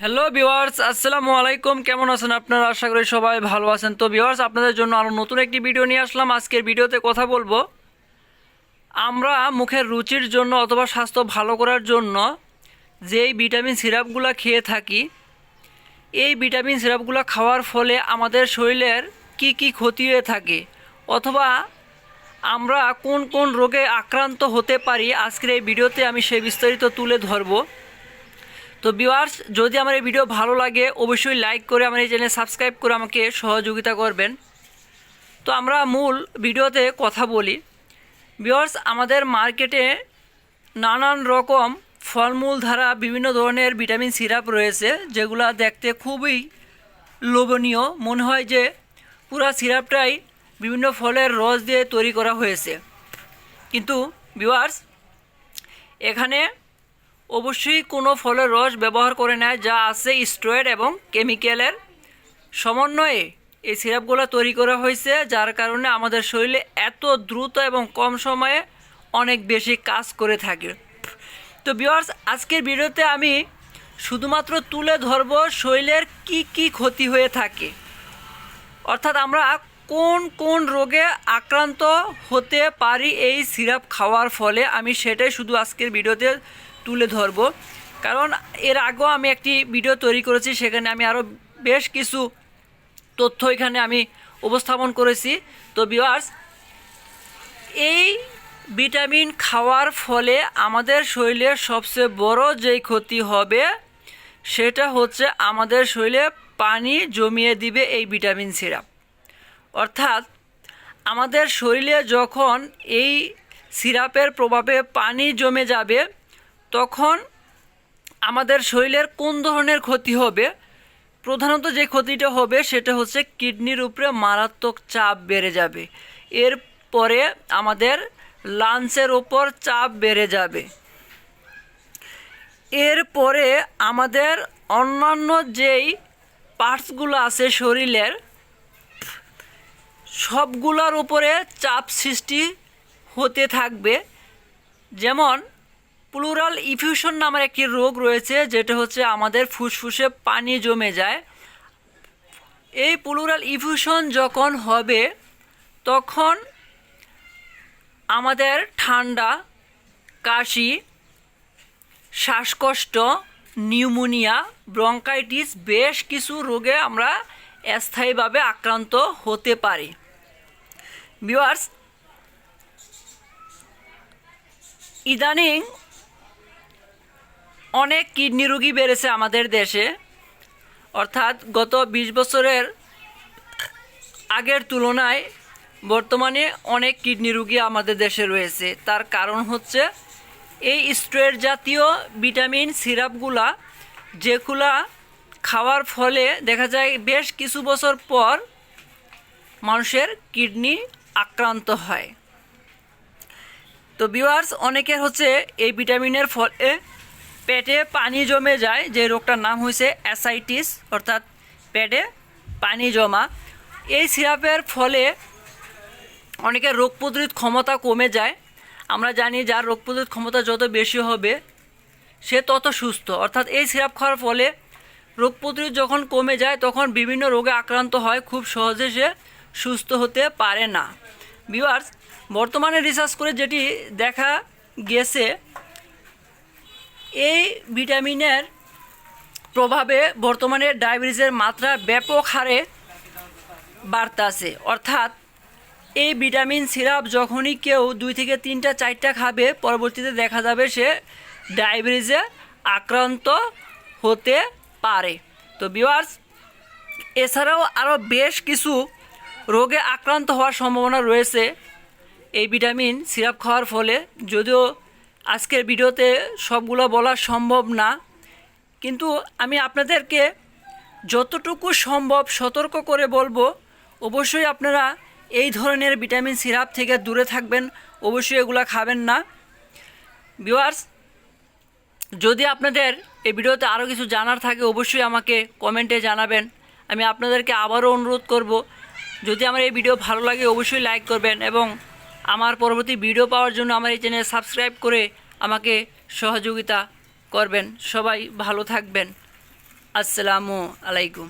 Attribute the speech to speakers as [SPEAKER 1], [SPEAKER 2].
[SPEAKER 1] Hello viewers, আসসালামু আলাইকুম। কেমন আছেন আপনারা? আশা করি সবাই ভালো আছেন। তো ভিউয়ার্স, আপনাদের জন্য আরও নতুন একটি ভিডিও নিয়ে আসলাম। আজকের ভিডিওতে কথা বলবো আমরা মুখের রুচির জন্য অথবা স্বাস্থ্য ভালো করার জন্য যেই ভিটামিন সিরাপগুলো খেয়ে থাকি, এই ভিটামিন সিরাপগুলো খাওয়ার ফলে আমাদের শরীরের কি কি ক্ষতি হয়ে থাকে অথবা আমরা কোন কোন রোগে আক্রান্ত হতে পারি, আজকের এই ভিডিওতে আমি সেই বিস্তারিত তুলে ধরবো। তো ভিউয়ার্স, যদি আমার এই ভিডিও ভালো লাগে অবশ্যই লাইক করে আমার এই চ্যানেল সাবস্ক্রাইব করে আমাকে সহযোগিতা করবেন। তো আমরা মূল ভিডিওতে কথা বলি। ভিউয়ার্স, আমাদের মার্কেটে নানান রকম ফলমূল ধারা বিভিন্ন ধরনের ভিটামিন সিরাপ রয়েছে, যেগুলো দেখতে খুবই লোভনীয়। মনে হয় যে পুরা সিরাপটাই বিভিন্ন ফলের রস দিয়ে তৈরি করা হয়েছে। কিন্তু ভিউয়ার্স, এখানে অবশ্যই কোনো ফলের রস ব্যবহার করে নেয়, যা আছে স্টেরয়েড এবং কেমিক্যালের সমন্বয়ে এই সিরাপগুলো তৈরি করা হয়েছে, যার কারণে আমাদের শরীরে এত দ্রুত এবং কম সময়ে অনেক বেশি কাজ করে থাকে। তো ভিউয়ার্স, আজকের ভিডিওতে আমি শুধুমাত্র তুলে ধরব শরীরের কি কি ক্ষতি হয়ে থাকে, অর্থাৎ আমরা কোন কোন রোগে আক্রান্ত হতে পারি এই সিরাপ খাওয়ার ফলে, আমি সেটাই শুধু আজকের ভিডিওতে তুলে ধরব। কারণ এর আগেও আমি একটি ভিডিও তৈরি করেছি, সেখানে আমি আরও বেশ কিছু তথ্য এখানে আমি উপস্থাপন করেছি। তো ভিউয়ার্স, এই ভিটামিন খাওয়ার ফলে আমাদের শরীরের সবচেয়ে বড় যেই ক্ষতি হবে সেটা হচ্ছে আমাদের শরীরে পানি জমিয়ে দিবে এই ভিটামিন সিরাপ। অর্থাৎ আমাদের শরীরে যখন এই সিরাপের প্রভাবে পানি জমে যাবে, তখন আমাদের শরীরের কোন ধরনের ক্ষতি হবে? প্রধানত যে ক্ষতিটা হবে সেটা হচ্ছে কিডনির উপরে মারাত্মক চাপ বেড়ে যাবে। এরপরে আমাদের লাংসের ওপর চাপ বেড়ে যাবে। এরপরে আমাদের অন্যান্য যেই পার্টসগুলো আছে শরীরের, সবগুলোর উপরে চাপ সৃষ্টি হতে থাকবে। যেমন প্লুরাল ইফিউশন নামের একটি রোগ রয়েছে, যেটা হচ্ছে আমাদের ফুসফুসে পানি জমে যায়। এই প্লুরাল ইফিউশন যখন হবে তখন আমাদের ঠান্ডা, কাশি, শ্বাসকষ্ট, নিউমোনিয়া, ব্রঙ্কাইটিস বেশ কিছু রোগে আমরা স্থায়ীভাবে আক্রান্ত হতে পারি। ভিউয়ার্স, ইদানিং অনেক কিডনি রোগী বেড়েছে আমাদের দেশে, অর্থাৎ গত 20 বছরের আগের তুলনায় বর্তমানে অনেক কিডনি রোগী আমাদের দেশে রয়েছে। তার কারণ হচ্ছে এই স্টেরয়েড জাতীয় ভিটামিন সিরাপগুলা, যেগুলা খাওয়ার ফলে দেখা যায় বেশ কিছু বছর পর মানুষের কিডনি আক্রান্ত হয়। তো ভিউয়ার্স, অনেকের হচ্ছে এই ভিটামিনের ফলে পেটে পানি জমে যায়, যে রোগটার নাম হয়েছে অ্যাসাইটিস, অর্থাৎ পেটে পানি জমা। এই সিরাপের ফলে অনেকের রোগ প্রতিরোধ ক্ষমতা কমে যায়। আমরা জানি যার রোগ প্রতিরোধ ক্ষমতা যত বেশি হবে সে তত সুস্থ। অর্থাৎ এই সিরাপ খাওয়ার ফলে রোগ প্রতিরোধ যখন কমে যায় তখন বিভিন্ন রোগে আক্রান্ত হয়, খুব সহজে সে সুস্থ হতে পারে না। ভিউয়ার্স, বর্তমানে রিসার্চ করে যেটি দেখা গেছে, এই ভিটামিনের প্রভাবে বর্তমানে ডায়াবেটিসের মাত্রা ব্যাপক হারে বাড়তেছে। অর্থাৎ এই ভিটামিন সিরাপ যখনই কেউ 2 থেকে 3টা 4টা খাবে, পরবর্তীতে দেখা যাবে সে ডায়াবেটিসে আক্রান্ত হতে পারে। তো ভিউয়ার্স, এছাড়াও আরও বেশ কিছু রোগে আক্রান্ত হওয়ার সম্ভাবনা রয়েছে এই ভিটামিন সিরাপ খাওয়ার ফলে। যদিও আজকের ভিডিওতে সবগুলো বলা সম্ভব না, কিন্তু আমি আপনাদেরকে যতটুকু সম্ভব সতর্ক করে বলবো, অবশ্যই আপনারা এই ধরনের ভিটামিন সিরাপ থেকে দূরে থাকবেন, অবশ্যই এগুলো খাবেন না। ভিউয়ার্স, যদি আপনাদের এই ভিডিওতে আরও কিছু জানার থাকে অবশ্যই আমাকে কমেন্টে জানাবেন। আমি আপনাদেরকে আবারও অনুরোধ করব, যদি আমার এই ভিডিও ভালো লাগে অবশ্যই লাইক করবেন এবং আমার পরবর্তী ভিডিও পাওয়ার জন্য আমার এই চ্যানেল সাবস্ক্রাইব করে আমাকে সহযোগিতা করবেন। সবাই ভালো থাকবেন। আসসালামু আলাইকুম।